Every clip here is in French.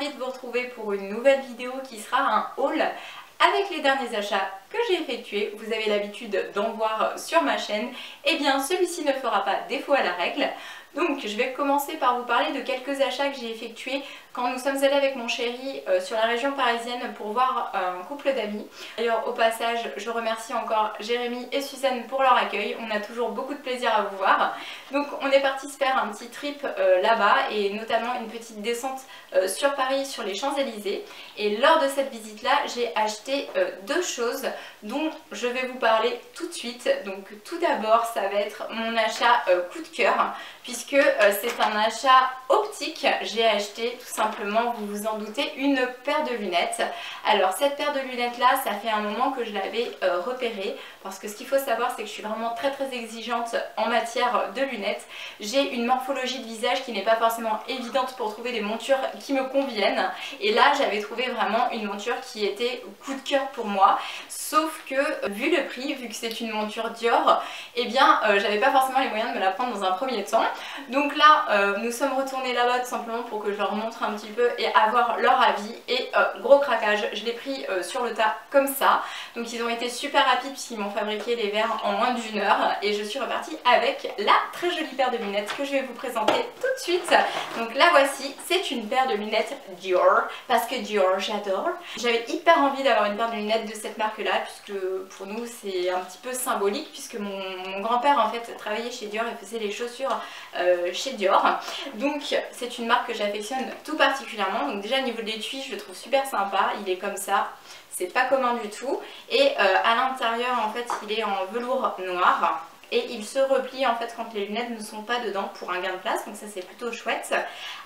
ravie de vous retrouver pour une nouvelle vidéo qui sera un haul avec les derniers achats que j'ai effectués. Vous avez l'habitude d'en voir sur ma chaîne, et bien celui-ci ne fera pas défaut à la règle. Donc je vais commencer par vous parler de quelques achats que j'ai effectués quand nous sommes allés avec mon chéri sur la région parisienne pour voir un couple d'amis. D'ailleurs au passage je remercie encore Jérémy et Suzanne pour leur accueil, on a toujours beaucoup de plaisir à vous voir. Donc on est parti se faire un petit trip là-bas et notamment une petite descente sur Paris sur les Champs-Élysées. Et lors de cette visite là j'ai acheté deux choses dont je vais vous parler tout de suite. Donc tout d'abord ça va être mon achat coup de cœur, puisque c'est un achat optique. J'ai acheté tout simplement, vous vous en doutez, une paire de lunettes. Alors cette paire de lunettes là, ça fait un moment que je l'avais repérée, parce que ce qu'il faut savoir c'est que je suis vraiment très exigeante en matière de lunettes. J'ai une morphologie de visage qui n'est pas forcément évidente pour trouver des montures qui me conviennent, et là j'avais trouvé vraiment une monture qui était coup de cœur pour moi. Sauf que vu le prix, vu que c'est une monture Dior, eh bien j'avais pas forcément les moyens de me la prendre dans un premier temps. Donc là nous sommes retournés là-bas tout simplement pour que je leur montre un petit peu et avoir leur avis. Et gros craquage, je l'ai pris sur le tas comme ça. Donc ils ont été super rapides puisqu'ils m'ont fabriqué les verres en moins d'une heure. Et je suis repartie avec la très jolie paire de lunettes que je vais vous présenter tout de suite. Donc la voici, c'est une paire de lunettes Dior, parce que Dior j'adore. J'avais hyper envie d'avoir une paire de lunettes de cette marque là, puisque pour nous c'est un petit peu symbolique, puisque mon grand-père en fait travaillait chez Dior et faisait les chaussures chez Dior. Donc c'est une marque que j'affectionne tout particulièrement. Donc déjà au niveau de l'étui je le trouve super sympa, il est comme ça, c'est pas commun du tout. Et à l'intérieur en fait il est en velours noir. Et il se replie en fait quand les lunettes ne sont pas dedans pour un gain de place, donc ça c'est plutôt chouette.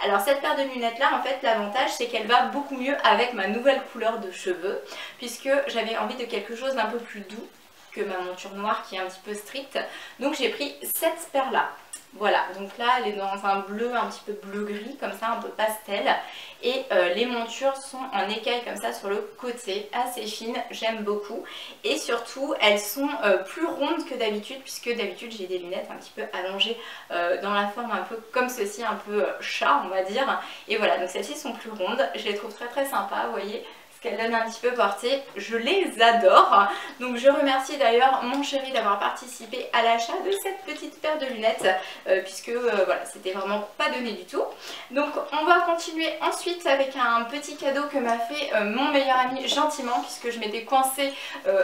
Alors cette paire de lunettes là en fait l'avantage c'est qu'elle va beaucoup mieux avec ma nouvelle couleur de cheveux, puisque j'avais envie de quelque chose d'un peu plus doux que ma monture noire qui est un petit peu stricte. Donc j'ai pris cette paire là. Voilà, donc là elle est dans un bleu un petit peu bleu-gris comme ça, un peu pastel. Et les montures sont en écaille comme ça sur le côté, assez fines, j'aime beaucoup. Et surtout elles sont plus rondes que d'habitude, puisque d'habitude j'ai des lunettes un petit peu allongées dans la forme un peu comme ceci, un peu chat on va dire. Et voilà, donc celles-ci sont plus rondes, je les trouve très sympas, vous voyez qu'elle donne un petit peu portée, je les adore. Donc je remercie d'ailleurs mon chéri d'avoir participé à l'achat de cette petite paire de lunettes, puisque voilà, c'était vraiment pas donné du tout. Donc on va continuer ensuite avec un petit cadeau que m'a fait mon meilleur ami gentiment, puisque je m'étais coincée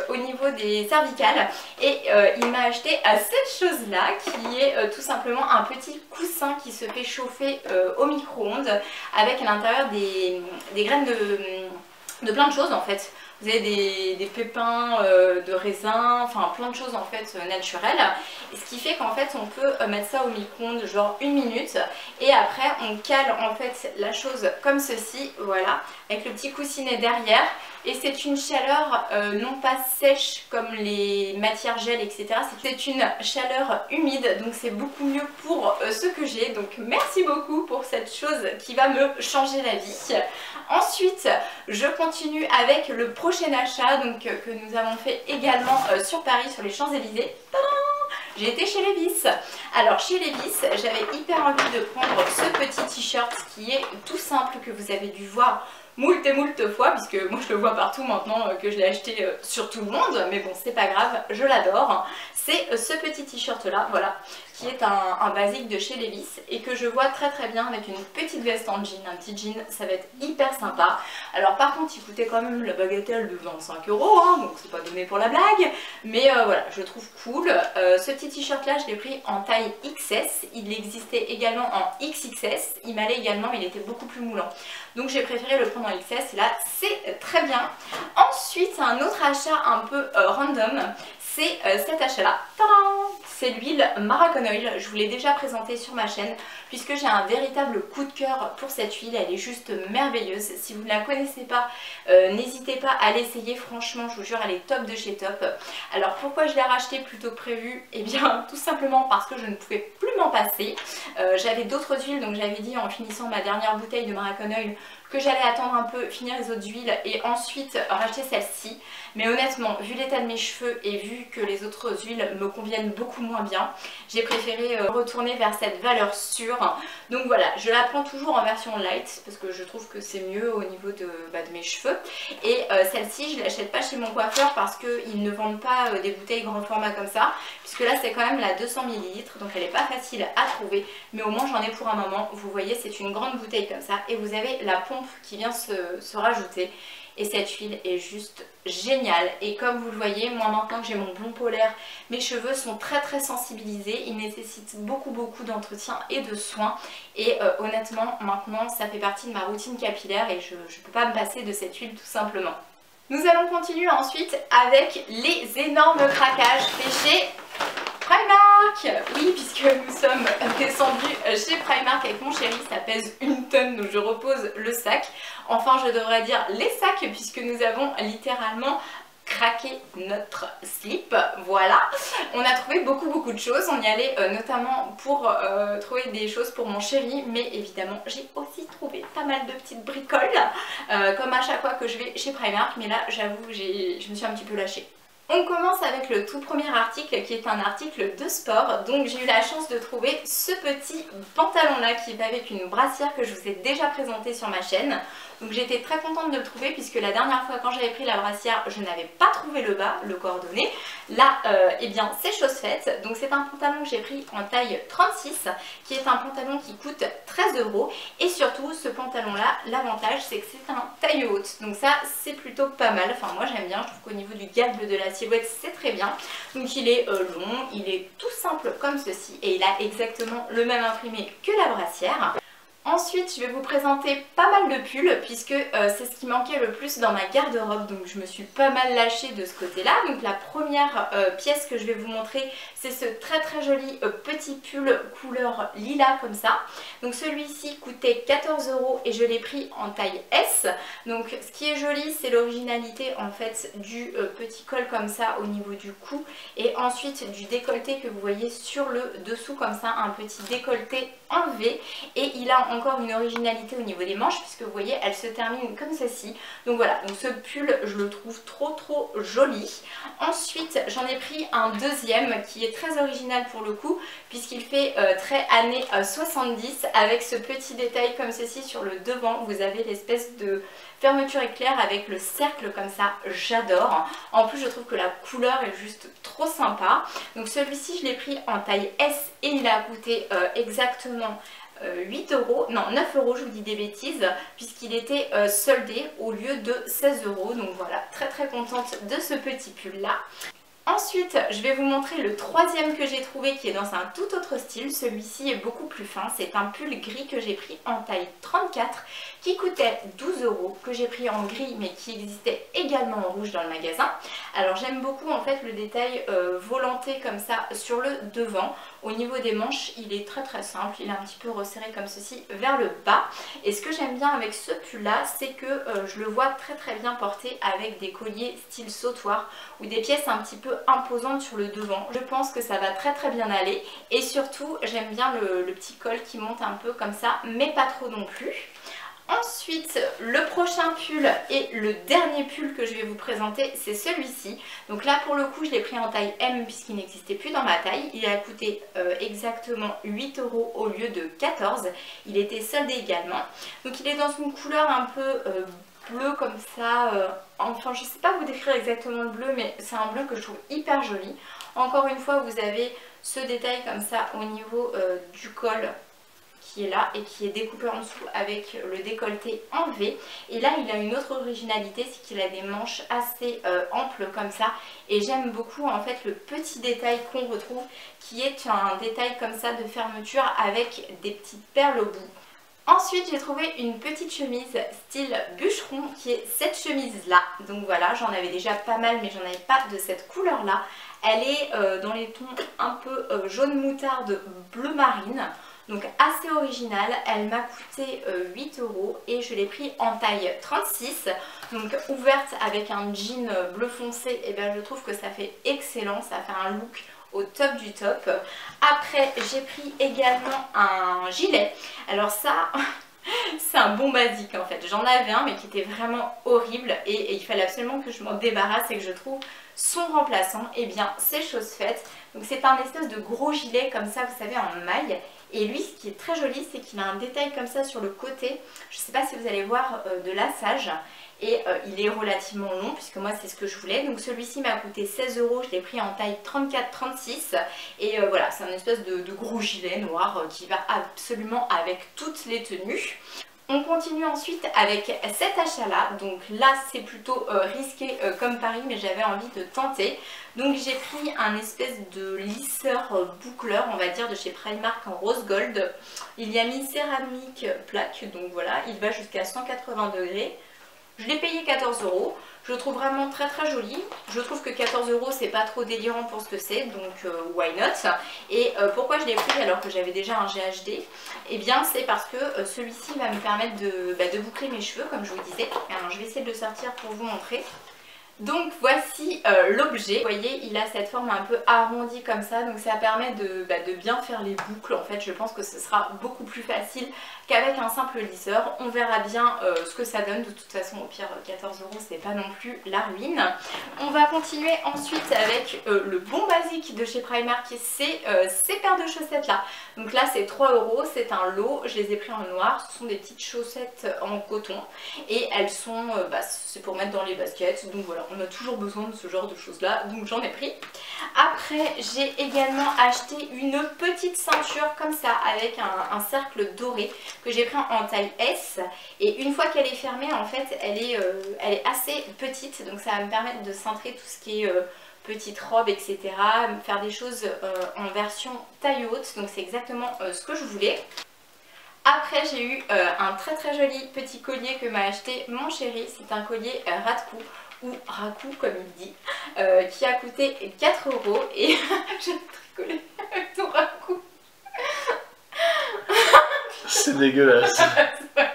au niveau des cervicales, et il m'a acheté cette chose là qui est tout simplement un petit coussin qui se fait chauffer au micro-ondes, avec à l'intérieur des graines de plein de choses en fait. Vous avez des pépins de raisin, enfin plein de choses en fait naturelles. Et ce qui fait qu'en fait on peut mettre ça au micro-ondes genre 1 minute, et après on cale en fait la chose comme ceci, voilà, avec le petit coussinet derrière. Et c'est une chaleur non pas sèche comme les matières gel etc. C'est une chaleur humide, donc c'est beaucoup mieux pour ce que j'ai. Donc merci beaucoup pour cette chose qui va me changer la vie. Ensuite je continue avec le prochain achat donc, que nous avons fait également sur Paris, sur les Champs-Élysées. J'ai été chez Levi's. Alors chez Levi's j'avais hyper envie de prendre ce petit t-shirt qui est tout simple, que vous avez dû voir moult et moult fois, puisque moi je le vois partout maintenant que je l'ai acheté sur tout le monde, mais bon c'est pas grave, je l'adore. C'est ce petit t-shirt là, voilà, qui est un basique de chez Levi's et que je vois très bien avec une petite veste en jean, un petit jean, ça va être hyper sympa. Alors par contre il coûtait quand même la bagatelle de 25 €, hein, donc c'est pas donné pour la blague, mais voilà, je le trouve cool. Ce petit t-shirt là je l'ai pris en taille XS, il existait également en XXS, il m'allait également, il était beaucoup plus moulant. Donc j'ai préféré le prendre en XS et là c'est très bien. Ensuite un autre achat un peu random, c'est cet achat là. C'est l'huile Marathon Oil, je vous l'ai déjà présentée sur ma chaîne, puisque j'ai un véritable coup de cœur pour cette huile, elle est juste merveilleuse. Si vous ne la connaissez pas, n'hésitez pas à l'essayer, franchement je vous jure elle est top de chez top. Alors pourquoi je l'ai rachetée plus tôt que prévu? Eh bien tout simplement parce que je ne pouvais plus m'en passer. J'avais d'autres huiles, donc j'avais dit en finissant ma dernière bouteille de Marathon Oil que j'allais attendre un peu, finir les autres huiles et ensuite racheter celle-ci. mais honnêtement vu l'état de mes cheveux et vu que les autres huiles me conviennent beaucoup moins bien, j'ai préféré retourner vers cette valeur sûre. Donc voilà, je la prends toujours en version light parce que je trouve que c'est mieux au niveau de mes cheveux. Et celle-ci je l'achète pas chez mon coiffeur parce qu'ils ne vendent pas des bouteilles grand format comme ça, puisque là c'est quand même la 200 ml, donc elle n'est pas facile à trouver, mais au moins j'en ai pour un moment. Vous voyez, c'est une grande bouteille comme ça et vous avez la pompe qui vient se rajouter. Et cette huile est juste géniale. Et comme vous le voyez, moi maintenant que j'ai mon blond polaire, mes cheveux sont très sensibilisés. Ils nécessitent beaucoup d'entretien et de soins. Et honnêtement, maintenant, ça fait partie de ma routine capillaire et je ne peux pas me passer de cette huile tout simplement. Nous allons continuer ensuite avec les énormes craquages faits chez Primark. Oui, puisque nous sommes descendus chez Primark avec mon chéri, ça pèse 1 tonne, donc je repose le sac. Enfin, je devrais dire les sacs, puisque nous avons littéralement craqué notre slip. Voilà, on a trouvé beaucoup de choses. On y allait notamment pour trouver des choses pour mon chéri, mais évidemment j'ai aussi trouvé pas mal de petites bricoles, comme à chaque fois que je vais chez Primark, mais là j'avoue je me suis un petit peu lâchée. On commence avec le tout premier article qui est un article de sport. Donc j'ai eu la chance de trouver ce petit pantalon là qui est avec une brassière que je vous ai déjà présenté sur ma chaîne. Donc j'étais très contente de le trouver puisque la dernière fois quand j'avais pris la brassière je n'avais pas trouvé le bas, le coordonné. Là eh bien c'est chose faite. Donc c'est un pantalon que j'ai pris en taille 36 qui est un pantalon qui coûte 13 € et surtout ce pantalon là, l'avantage c'est que c'est un taille haute. Donc ça c'est plutôt pas mal. Enfin moi j'aime bien, je trouve qu'au niveau du galbe de la silhouette c'est très bien. Donc il est long, il est tout simple comme ceci et il a exactement le même imprimé que la brassière. Ensuite, je vais vous présenter pas mal de pulls puisque c'est ce qui manquait le plus dans ma garde-robe. Donc je me suis pas mal lâchée de ce côté-là. Donc la première pièce que je vais vous montrer, c'est ce très joli petit pull couleur lilas comme ça. Donc celui-ci coûtait 14 € et je l'ai pris en taille S. Donc ce qui est joli, c'est l'originalité en fait du petit col comme ça au niveau du cou. Et ensuite du décolleté que vous voyez sur le dessous comme ça, un petit décolleté en V. Et il a encore une originalité au niveau des manches puisque vous voyez elle se termine comme ceci. Donc voilà, donc ce pull je le trouve trop joli. Ensuite j'en ai pris un deuxième qui est très original pour le coup puisqu'il fait très années 70 avec ce petit détail comme ceci sur le devant. Vous avez l'espèce de fermeture éclair avec le cercle comme ça, j'adore. En plus je trouve que la couleur est juste trop sympa. Donc celui-ci je l'ai pris en taille S et il a coûté exactement 8 €, non 9 €, je vous dis des bêtises, puisqu'il était soldé au lieu de 16 €. Donc voilà, très contente de ce petit pull là. Ensuite, je vais vous montrer le troisième que j'ai trouvé qui est dans un tout autre style. Celui-ci est beaucoup plus fin. C'est un pull gris que j'ai pris en taille 34 qui coûtait 12 €, que j'ai pris en gris mais qui existait également en rouge dans le magasin. Alors j'aime beaucoup en fait le détail volanté comme ça sur le devant. Au niveau des manches, il est très simple. Il est un petit peu resserré comme ceci vers le bas. Et ce que j'aime bien avec ce pull là, c'est que je le vois très bien porté avec des colliers style sautoir ou des pièces un petit peu imposante sur le devant. Je pense que ça va très bien aller et surtout j'aime bien le petit col qui monte un peu comme ça mais pas trop non plus. Ensuite, le prochain pull et le dernier pull que je vais vous présenter, c'est celui-ci. Donc là pour le coup je l'ai pris en taille M puisqu'il n'existait plus dans ma taille. Il a coûté exactement 8 € au lieu de 14. Il était soldé également. Donc il est dans une couleur un peu bleu comme ça, enfin je sais pas vous décrire exactement le bleu mais c'est un bleu que je trouve hyper joli. Encore une fois vous avez ce détail comme ça au niveau du col qui est là et qui est découpé en dessous avec le décolleté en V. Et là il a une autre originalité, c'est qu'il a des manches assez amples comme ça et j'aime beaucoup en fait le petit détail qu'on retrouve qui est un détail comme ça de fermeture avec des petites perles au bout. Ensuite j'ai trouvé une petite chemise style bûcheron qui est cette chemise là. Donc voilà, j'en avais déjà pas mal mais j'en avais pas de cette couleur là. Elle est dans les tons un peu jaune moutarde bleu marine. Donc assez originale, elle m'a coûté 8 € et je l'ai pris en taille 36. Donc ouverte avec un jean bleu foncé, et bien je trouve que ça fait excellent, ça fait un look au top du top. Après j'ai pris également un gilet. Alors ça, C'est un bon basique en fait. J'en avais un mais qui était vraiment horrible et il fallait absolument que je m'en débarrasse et que je trouve son remplaçant. Et bien c'est chose faite. Donc c'est un espèce de gros gilet comme ça, vous savez, en maille. Et lui, ce qui est très joli, c'est qu'il a un détail comme ça sur le côté. Je ne sais pas si vous allez voir de lassage. Et il est relativement long puisque moi c'est ce que je voulais. Donc celui-ci m'a coûté 16 €, je l'ai pris en taille 34-36. Et voilà, c'est un espèce de gros gilet noir qui va absolument avec toutes les tenues. On continue ensuite avec cet achat là, donc là c'est plutôt risqué comme pari mais j'avais envie de tenter. Donc j'ai pris un espèce de lisseur boucleur on va dire de chez Primark en rose gold. Il y a mis céramique plaque, donc voilà, il va jusqu'à 180 degrés. Je l'ai payé 14 €, je le trouve vraiment très très joli. Je trouve que 14 € c'est pas trop délirant pour ce que c'est, donc why not. Et pourquoi je l'ai pris alors que j'avais déjà un GHD? Eh bien c'est parce que celui-ci va me permettre de boucler mes cheveux comme je vous disais. Alors je vais essayer de le sortir pour vous montrer. Donc voici l'objet, vous voyez il a cette forme un peu arrondie comme ça, donc ça permet de bien faire les boucles. En fait je pense que ce sera beaucoup plus facile qu'avec un simple lisseur. On verra bien ce que ça donne, de toute façon au pire 14 € c'est pas non plus la ruine. On va continuer ensuite avec le bon basique de chez Primark, c'est ces paires de chaussettes là. Donc là c'est 3 €, c'est un lot, je les ai pris en noir, ce sont des petites chaussettes en coton et elles sont, c'est pour mettre dans les baskets, donc voilà. On a toujours besoin de ce genre de choses là, donc j'en ai pris. Après j'ai également acheté une petite ceinture comme ça avec un cercle doré que j'ai pris en taille S. Et une fois qu'elle est fermée en fait elle est assez petite, donc ça va me permettre de cintrer tout ce qui est petite robe etc. Faire des choses en version taille haute, donc c'est exactement ce que je voulais. Après j'ai eu un très très joli petit collier que m'a acheté mon chéri, c'est un collier Radcou ou Raku comme il dit, qui a coûté 4 € et j'ai rigolé avec ton Raku. C'est dégueulasse. Putain,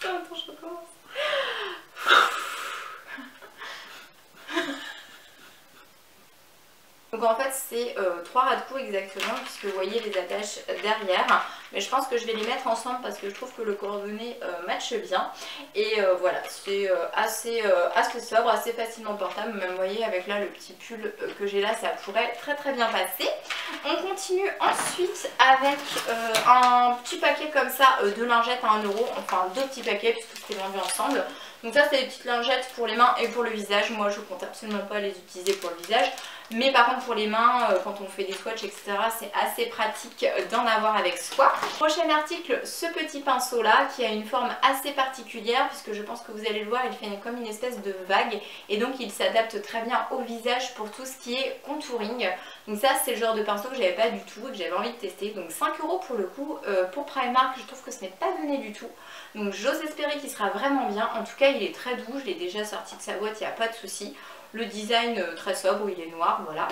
attends, je recommence. Donc en fait c'est 3 ras de cou exactement puisque vous voyez les attaches derrière. Mais je pense que je vais les mettre ensemble parce que je trouve que le coordonné matche bien. Et voilà, c'est assez sobre, assez facilement portable. Même vous voyez avec là le petit pull que j'ai là, ça pourrait très très bien passer. On continue ensuite avec un petit paquet comme ça de lingettes à 1 €. Enfin 2 petits paquets puisque c'était vendu ensemble. Donc ça c'est des petites lingettes pour les mains et pour le visage. Moi je compte absolument pas les utiliser pour le visage. Mais par contre pour les mains, quand on fait des swatchs etc, c'est assez pratique d'en avoir avec soi. Prochain article, ce petit pinceau là qui a une forme assez particulière puisque je pense que vous allez le voir, il fait comme une espèce de vague et donc il s'adapte très bien au visage pour tout ce qui est contouring. Donc ça c'est le genre de pinceau que j'avais pas du tout et que j'avais envie de tester. Donc 5 € pour le coup, pour Primark je trouve que ce n'est pas donné du tout. Donc j'ose espérer qu'il sera vraiment bien. En tout cas il est très doux, je l'ai déjà sorti de sa boîte, il n'y a pas de souci. Le design très sobre, il est noir, voilà.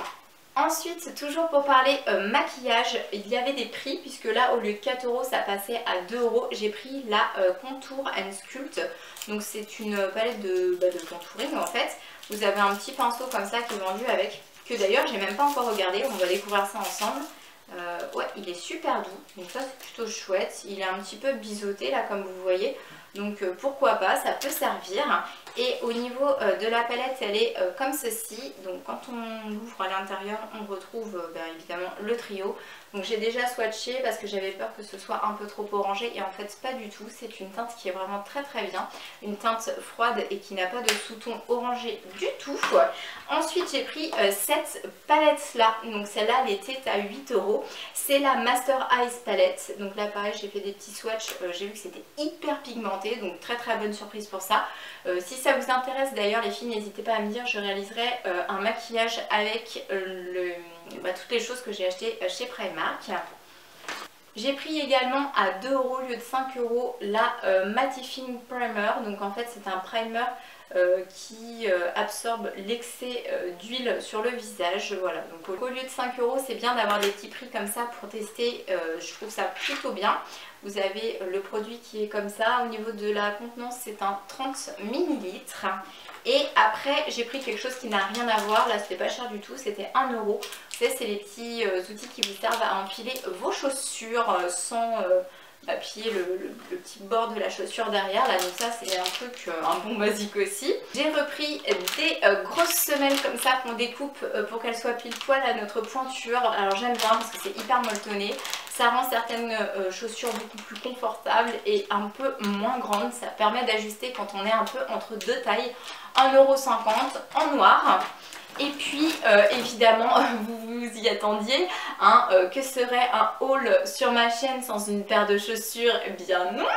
Ensuite, toujours pour parler maquillage, il y avait des prix puisque là au lieu de 4 € ça passait à 2 €. J'ai pris la Contour and Sculpt, donc c'est une palette de contouring en fait. Vous avez un petit pinceau comme ça qui est vendu avec, que d'ailleurs j'ai même pas encore regardé, on va découvrir ça ensemble. Ouais, il est super doux, donc ça c'est plutôt chouette. Il est un petit peu biseauté là comme vous voyez, donc pourquoi pas, ça peut servir. Et au niveau de la palette elle est comme ceci, donc quand on l'ouvre à l'intérieur on retrouve évidemment le trio. Donc j'ai déjà swatché parce que j'avais peur que ce soit un peu trop orangé et en fait pas du tout, c'est une teinte qui est vraiment très très bien, une teinte froide et qui n'a pas de sous-ton orangé du tout. Ensuite j'ai pris cette palette là, donc celle-là elle était à 8 €, c'est la Master Eyes palette. Donc là pareil j'ai fait des petits swatchs, j'ai vu que c'était hyper pigmenté, donc très très bonne surprise pour ça. Si ça vous intéresse d'ailleurs les filles, n'hésitez pas à me dire, je réaliserai un maquillage avec toutes les choses que j'ai achetées chez Primark. J'ai pris également à 2 € au lieu de 5 € la Mattifying Primer, donc en fait c'est un primer qui absorbe l'excès d'huile sur le visage. Voilà, donc au lieu de 5 €, c'est bien d'avoir des petits prix comme ça pour tester. Je trouve ça plutôt bien. Vous avez le produit qui est comme ça. Au niveau de la contenance, c'est un 30 ml. Et après, j'ai pris quelque chose qui n'a rien à voir. Là, c'était pas cher du tout. C'était 1 €. Vous savez, c'est les petits outils qui vous servent à enfiler vos chaussures sans appuyer le petit bord de la chaussure derrière. Là, donc ça, c'est un truc, un bon basique aussi. J'ai repris des grosses semelles comme ça qu'on découpe pour qu'elles soient pile poil à notre pointure. Alors j'aime bien parce que c'est hyper molletonné. Ça rend certaines chaussures beaucoup plus confortables et un peu moins grandes. Ça permet d'ajuster quand on est un peu entre deux tailles. 1,50 € en noir. Et puis évidemment, vous y attendiez, hein, que serait un haul sur ma chaîne sans une paire de chaussures? Eh bien non.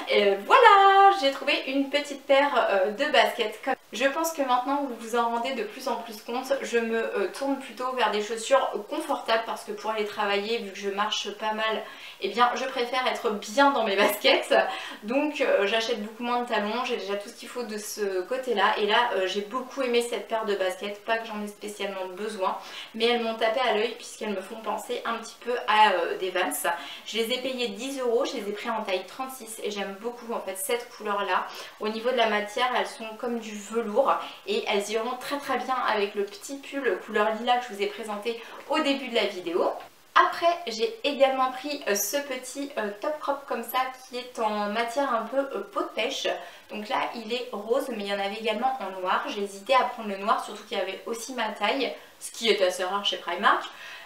Et voilà, j'ai trouvé une petite paire de baskets. Je pense que maintenant vous vous en rendez de plus en plus compte, je me tourne plutôt vers des chaussures confortables parce que pour aller travailler, vu que je marche pas mal, eh bien je préfère être bien dans mes baskets. Donc j'achète beaucoup moins de talons, j'ai déjà tout ce qu'il faut de ce côté-là. Et là j'ai beaucoup aimé cette paire de baskets, pas que j'en ai spécialement besoin, mais elles m'ont tapé à l'œil puisqu'elles me font penser un petit peu à des Vans. Je les ai payées 10 €, je les ai pris en taille 36 et j'aime beaucoup en fait cette couleur-là. Au niveau de la matière, elles sont comme du velours et elles iront très très bien avec le petit pull couleur lilas que je vous ai présenté au début de la vidéo. Après, j'ai également pris ce petit top crop comme ça qui est en matière un peu peau de pêche. Donc là, il est rose, mais il y en avait également en noir. J'ai hésité à prendre le noir, surtout qu'il y avait aussi ma taille, ce qui est assez rare chez Primark.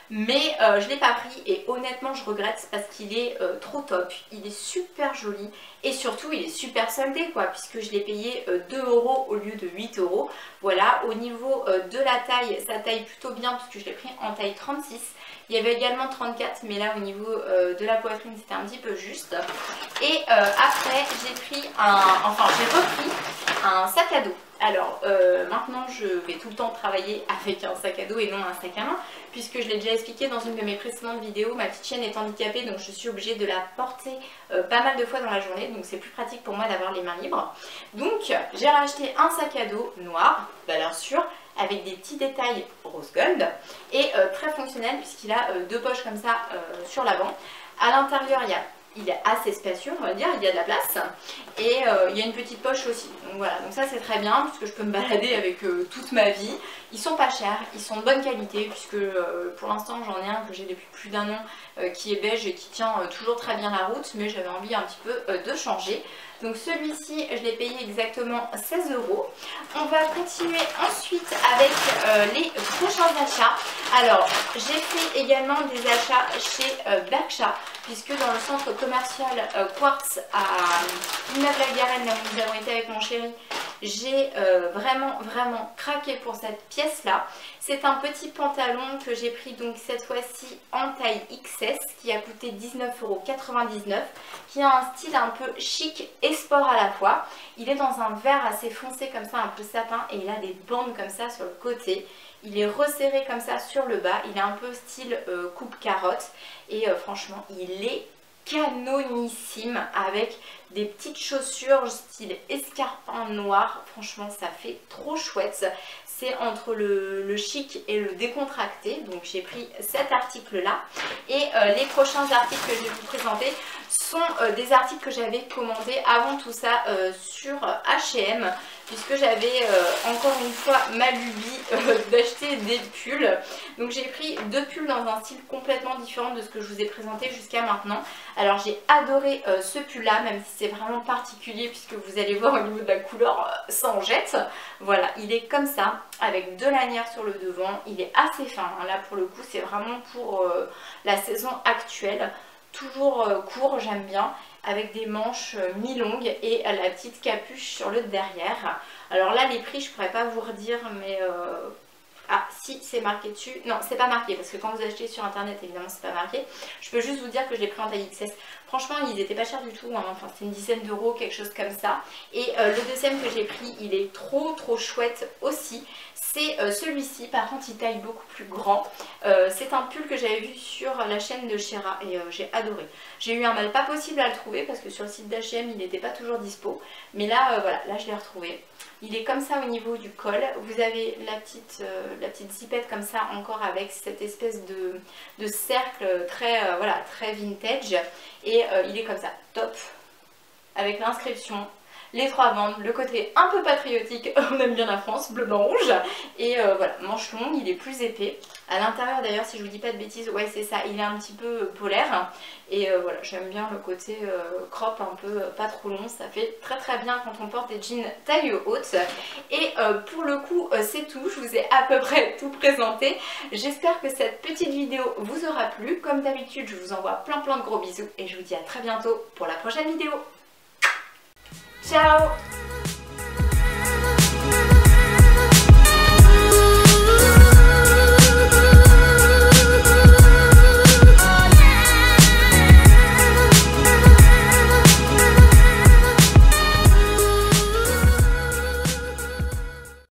Mais je ne l'ai pas pris et honnêtement je regrette parce qu'il est trop top, il est super joli et surtout il est super soldé quoi, puisque je l'ai payé 2 € au lieu de 8 €. Voilà, au niveau de la taille, ça taille plutôt bien puisque je l'ai pris en taille 36. Il y avait également 34, mais là au niveau de la poitrine c'était un petit peu juste. Et après j'ai repris un sac à dos. Alors maintenant je vais tout le temps travailler avec un sac à dos et non un sac à main, puisque je l'ai déjà expliqué dans une de mes précédentes vidéos, ma petite chienne est handicapée donc je suis obligée de la porter pas mal de fois dans la journée, donc c'est plus pratique pour moi d'avoir les mains libres. Donc j'ai racheté un sac à dos noir, valeur sûre, avec des petits détails rose gold et très fonctionnel puisqu'il a deux poches comme ça sur l'avant. À l'intérieur il est assez spacieux, on va dire, il y a de la place et il y a une petite poche aussi. Donc voilà, donc ça c'est très bien puisque je peux me balader avec toute ma vie. Ils sont pas chers, ils sont de bonne qualité puisque pour l'instant j'en ai un que j'ai depuis plus d'1 an qui est beige et qui tient toujours très bien la route, mais j'avais envie un petit peu de changer. Donc celui-ci je l'ai payé exactement 16 €. On va continuer ensuite avec les prochains achats. Alors j'ai fait également des achats chez Bershka, puisque dans le centre commercial Quartz à Villeneuve-la-Garenne, là où nous avons été avec mon chéri, j'ai vraiment craqué pour cette pièce là. C'est un petit pantalon que j'ai pris donc cette fois-ci en taille XS qui a coûté 19,99 €, qui a un style un peu chic et sport à la fois. Il est dans un vert assez foncé comme ça, un peu sapin, et il a des bandes comme ça sur le côté. Il est resserré comme ça sur le bas, il est un peu style coupe carotte et franchement il est canonissime avec des petites chaussures style escarpin noir. Franchement ça fait trop chouette. C'est entre le chic et le décontracté. Donc j'ai pris cet article là. Et les prochains articles que je vais vous présenter sont des articles que j'avais commandés avant tout ça sur H&M, puisque j'avais encore une fois ma lubie d'acheter des pulls. Donc j'ai pris deux pulls dans un style complètement différent de ce que je vous ai présenté jusqu'à maintenant. Alors j'ai adoré ce pull là, même si c'est vraiment particulier puisque vous allez voir au niveau de la couleur, ça en jette. Voilà, il est comme ça avec deux lanières sur le devant. Il est assez fin, hein. Là pour le coup c'est vraiment pour la saison actuelle. Toujours court, j'aime bien, avec des manches mi-longues et la petite capuche sur le derrière. Alors là les prix je pourrais pas vous redire, mais ah si, c'est marqué dessus. Non, c'est pas marqué parce que quand vous achetez sur internet évidemment c'est pas marqué. Je peux juste vous dire que je l'ai pris en taille XS. Franchement ils étaient pas chers du tout, hein. Enfin c'était une dizaine d'euros, quelque chose comme ça. Et le deuxième que j'ai pris, il est trop chouette aussi. C'est celui-ci, par contre il taille beaucoup plus grand. C'est un pull que j'avais vu sur la chaîne de Shera et j'ai adoré. J'ai eu un mal pas possible à le trouver parce que sur le site d'H&M il n'était pas toujours dispo. Mais là voilà, là je l'ai retrouvé. Il est comme ça au niveau du col. Vous avez la petite zipette comme ça encore avec cette espèce de cercle très, voilà, très vintage. Et il est comme ça, top, avec l'inscription, les 3 bandes, le côté un peu patriotique, on aime bien la France, bleu, blanc, rouge. Et voilà, manche longue, il est plus épais. À l'intérieur d'ailleurs, si je vous dis pas de bêtises, ouais c'est ça, il est un petit peu polaire. Et voilà, j'aime bien le côté crop un peu pas trop long, ça fait très très bien quand on porte des jeans taille haute. Et pour le coup, c'est tout, je vous ai à peu près tout présenté. J'espère que cette petite vidéo vous aura plu. Comme d'habitude, je vous envoie plein de gros bisous et je vous dis à très bientôt pour la prochaine vidéo. Ciao!